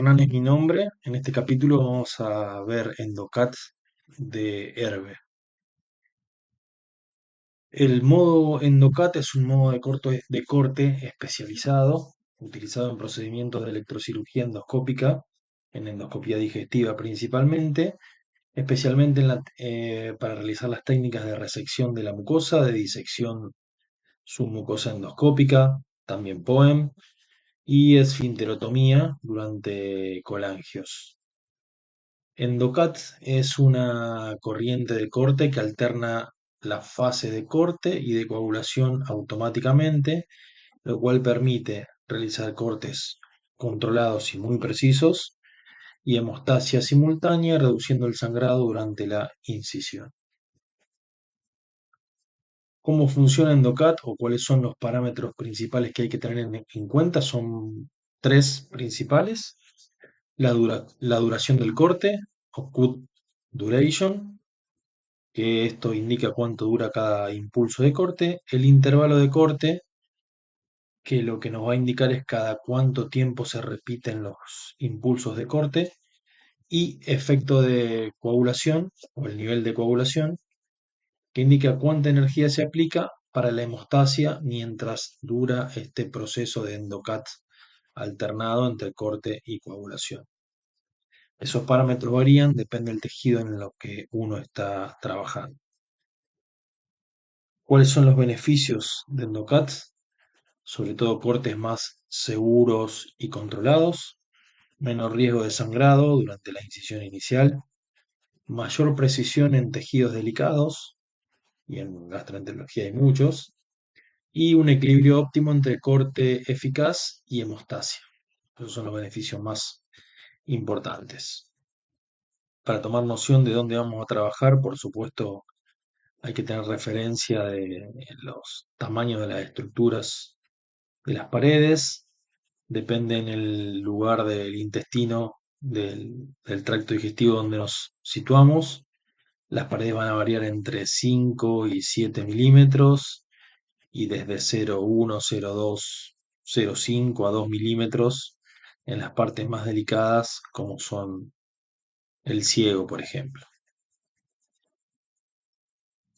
Hernán es mi nombre. En este capítulo vamos a ver Endocat de Herbe. El modo Endocat es un modo de corte especializado, utilizado en procedimientos de electrocirugía endoscópica, en endoscopía digestiva principalmente, especialmente para realizar las técnicas de resección de la mucosa, de disección submucosa endoscópica, también POEM, y esfinterotomía durante colangios. Endocat es una corriente de corte que alterna la fase de corte y de coagulación automáticamente, lo cual permite realizar cortes controlados y muy precisos y hemostasia simultánea, reduciendo el sangrado durante la incisión. ¿Cómo funciona Endocat o cuáles son los parámetros principales que hay que tener en cuenta? Son tres principales: la duración del corte, o cut duration, que esto indica cuánto dura cada impulso de corte; el intervalo de corte, que lo que nos va a indicar es cada cuánto tiempo se repiten los impulsos de corte; y efecto de coagulación, o el nivel de coagulación, que indica cuánta energía se aplica para la hemostasia mientras dura este proceso de Endocat alternado entre corte y coagulación. Esos parámetros varían, depende del tejido en lo que uno está trabajando. ¿Cuáles son los beneficios de Endocat? Sobre todo cortes más seguros y controlados, menor riesgo de sangrado durante la incisión inicial, mayor precisión en tejidos delicados, y en gastroenterología hay muchos, y un equilibrio óptimo entre corte eficaz y hemostasia. Esos son los beneficios más importantes. Para tomar noción de dónde vamos a trabajar, por supuesto, hay que tener referencia de los tamaños de las estructuras de las paredes. Depende en el lugar del intestino, del tracto digestivo donde nos situamos. Las paredes van a variar entre 5 y 7 milímetros, y desde 0,1, 0,2, 0,5 a 2 milímetros en las partes más delicadas, como son el ciego, por ejemplo.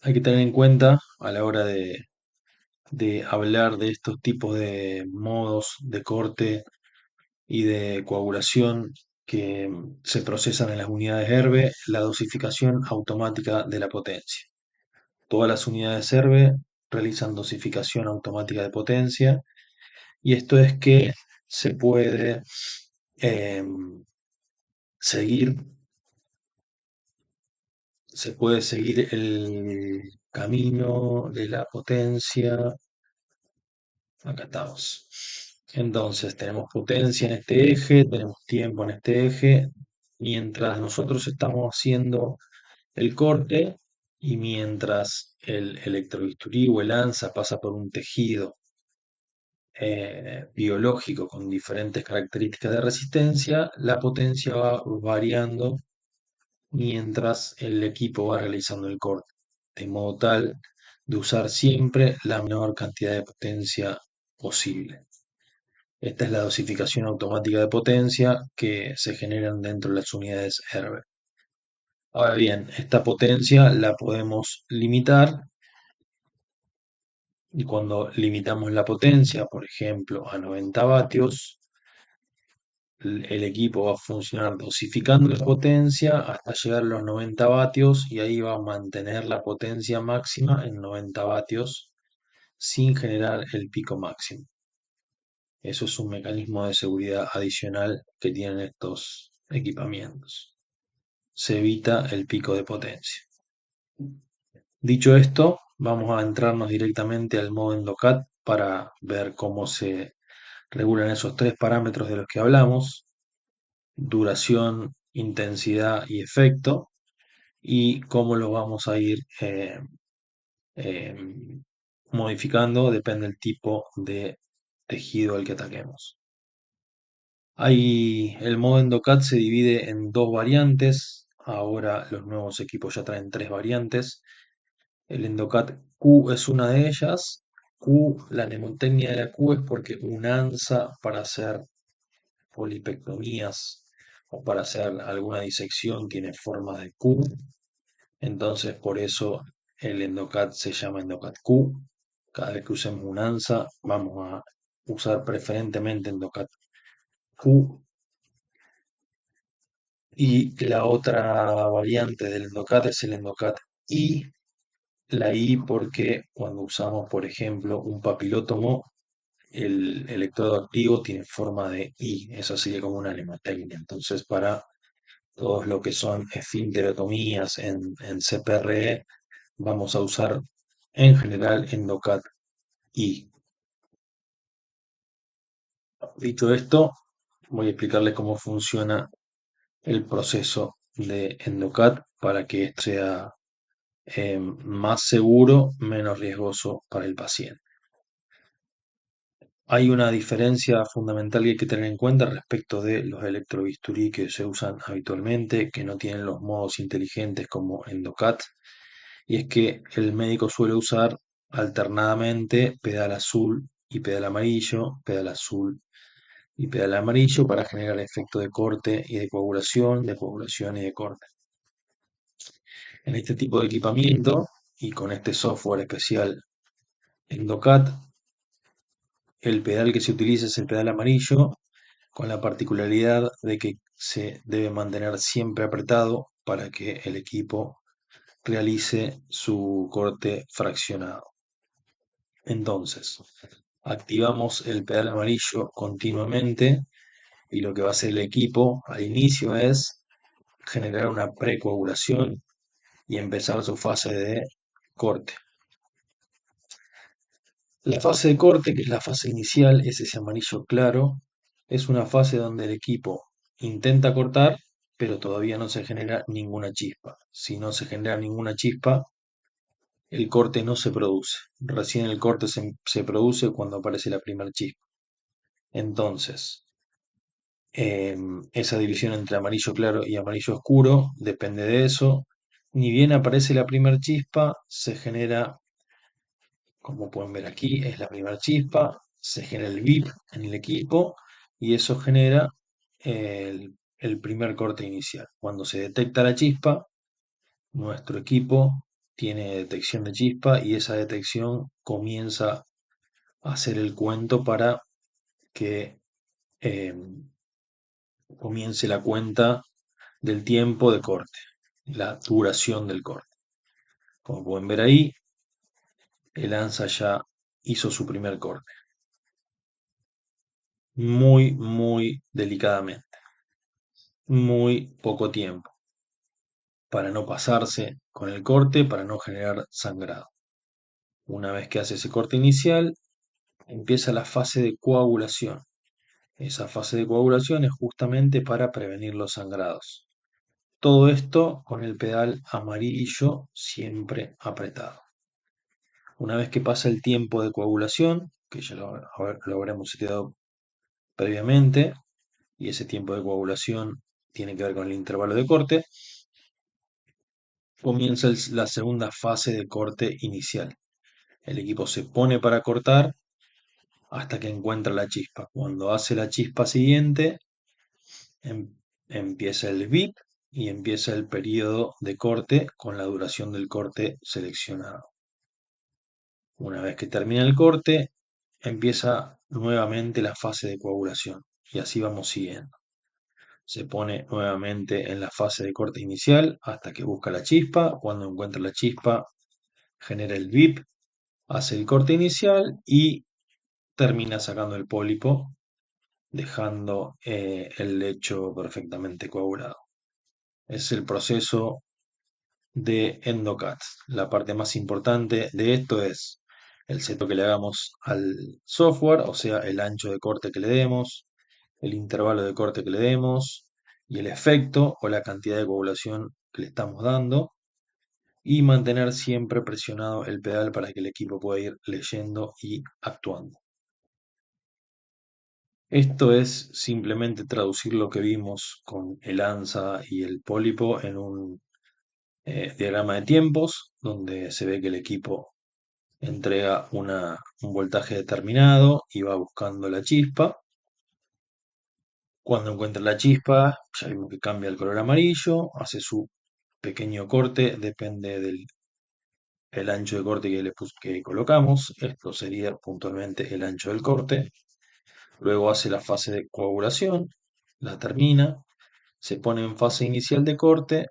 Hay que tener en cuenta a la hora de hablar de estos tipos de modos de corte y de coagulación que se procesan en las unidades Herbe, la dosificación automática de la potencia. Todas las unidades Herbe realizan dosificación automática de potencia, y esto es que se puede eh, seguir, se puede seguir el camino de la potencia. Acá estamos. Entonces, tenemos potencia en este eje, tenemos tiempo en este eje, mientras nosotros estamos haciendo el corte y mientras el electrobisturí o el ANSA pasa por un tejido biológico con diferentes características de resistencia, la potencia va variando mientras el equipo va realizando el corte, de modo tal de usar siempre la menor cantidad de potencia posible. Esta es la dosificación automática de potencia que se generan dentro de las unidades Herbe. Ahora bien, esta potencia la podemos limitar, y cuando limitamos la potencia, por ejemplo, a 90 vatios, el equipo va a funcionar dosificando la potencia hasta llegar a los 90 vatios, y ahí va a mantener la potencia máxima en 90 vatios sin generar el pico máximo. Eso es un mecanismo de seguridad adicional que tienen estos equipamientos. Se evita el pico de potencia. Dicho esto, vamos a entrarnos directamente al modo Endocat para ver cómo se regulan esos tres parámetros de los que hablamos: duración, intensidad y efecto, y cómo lo vamos a ir eh, modificando depende del tipo de tejido al que ataquemos. El modo Endocat se divide en dos variantes. Ahora los nuevos equipos ya traen tres variantes. El Endocat Q es una de ellas. La mnemotecnia de la Q es porque un ANSA, para hacer polipectomías o para hacer alguna disección tiene forma de Q, entonces por eso el EndoCAD se llama EndoCAD Q. Cada vez que usemos un ANSA vamos a usar preferentemente EndoCAD Q. Y la otra variante del EndoCAD es el EndoCAD I. La I porque cuando usamos, por ejemplo, un papilótomo, el electrodo activo tiene forma de I, eso sería como una lematecnia. Entonces, para todos lo que son esfínterotomías en CPRE, vamos a usar en general EndoCAD I. Dicho esto, voy a explicarles cómo funciona el proceso de EndoCAD para que sea más seguro, menos riesgoso para el paciente. Hay una diferencia fundamental que hay que tener en cuenta respecto de los electrobisturí que se usan habitualmente, que no tienen los modos inteligentes como EndoCAD, y es que el médico suele usar alternadamente pedal azul y pedal amarillo, pedal azul y pedal amarillo para generar efecto de corte y de coagulación y de corte. En este tipo de equipamiento y con este software especial EndoCAD, el pedal que se utiliza es el pedal amarillo, con la particularidad de que se debe mantener siempre apretado para que el equipo realice su corte fraccionado. Entonces, activamos el pedal amarillo continuamente y lo que va a hacer el equipo al inicio es generar una precoagulación y empezar su fase de corte. La fase de corte, que es la fase inicial, es ese amarillo claro, es una fase donde el equipo intenta cortar, pero todavía no se genera ninguna chispa. Si no se genera ninguna chispa, el corte no se produce. Recién el corte se produce cuando aparece la primera chispa. Entonces, esa división entre amarillo claro y amarillo oscuro depende de eso. Ni bien aparece la primera chispa, se genera, como pueden ver aquí, es la primera chispa, se genera el VIP en el equipo y eso genera el primer corte inicial. Cuando se detecta la chispa, nuestro equipo tiene detección de chispa y esa detección comienza a hacer el cuento para que eh, comience la cuenta del tiempo de corte, la duración del corte. Como pueden ver ahí, el ANSA ya hizo su primer corte. Muy, muy delicadamente. Muy poco tiempo para no pasarse con el corte, para no generar sangrado. Una vez que hace ese corte inicial, empieza la fase de coagulación. Esa fase de coagulación es justamente para prevenir los sangrados. Todo esto con el pedal amarillo siempre apretado. Una vez que pasa el tiempo de coagulación, que ya lo habremos estudiado previamente, y ese tiempo de coagulación tiene que ver con el intervalo de corte, comienza la segunda fase de corte inicial. El equipo se pone para cortar hasta que encuentra la chispa. Cuando hace la chispa siguiente, empieza el VIP y empieza el periodo de corte con la duración del corte seleccionado. Una vez que termina el corte, empieza nuevamente la fase de coagulación y así vamos siguiendo. Se pone nuevamente en la fase de corte inicial hasta que busca la chispa. Cuando encuentra la chispa, genera el VIP, hace el corte inicial y termina sacando el pólipo, dejando el lecho perfectamente coagulado. Es el proceso de EndoCAD. La parte más importante de esto es el seto que le hagamos al software, o sea, el ancho de corte que le demos, el intervalo de corte que le demos y el efecto o la cantidad de coagulación que le estamos dando y mantener siempre presionado el pedal para que el equipo pueda ir leyendo y actuando. Esto es simplemente traducir lo que vimos con el ANSA y el pólipo en un diagrama de tiempos, donde se ve que el equipo entrega un voltaje determinado y va buscando la chispa. Cuando encuentra la chispa, ya vimos que cambia el color amarillo, hace su pequeño corte, depende del el ancho de corte que colocamos. Esto sería puntualmente el ancho del corte. Luego hace la fase de coagulación, la termina, se pone en fase inicial de corte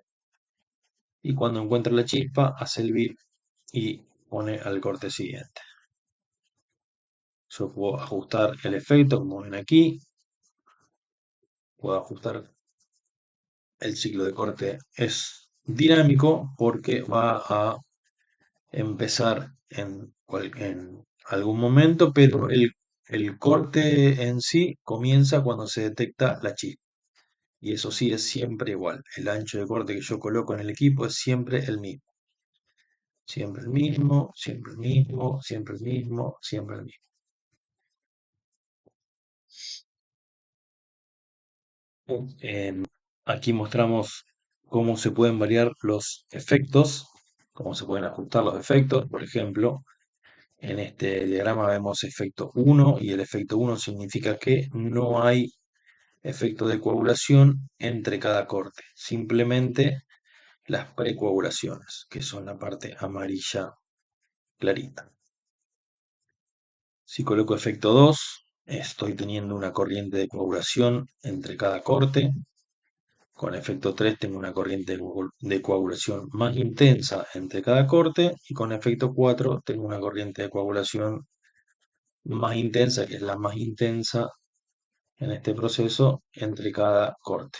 y cuando encuentra la chispa hace el bit y pone al corte siguiente. Yo puedo ajustar el efecto, como ven aquí, puedo ajustar el ciclo de corte. Es dinámico porque va a empezar en algún momento, pero el corte en sí comienza cuando se detecta la chispa. Y eso sí es siempre igual. El ancho de corte que yo coloco en el equipo es siempre el mismo. Siempre el mismo, siempre el mismo, siempre el mismo, siempre el mismo. Aquí mostramos cómo se pueden variar los efectos, cómo se pueden ajustar los efectos. Por ejemplo, en este diagrama vemos efecto 1 y el efecto 1 significa que no hay efecto de coagulación entre cada corte, simplemente las precoagulaciones, que son la parte amarilla clarita. Si coloco efecto 2, estoy teniendo una corriente de coagulación entre cada corte. Con efecto 3 tengo una corriente de coagulación más intensa entre cada corte y con efecto 4 tengo una corriente de coagulación más intensa, que es la más intensa en este proceso entre cada corte.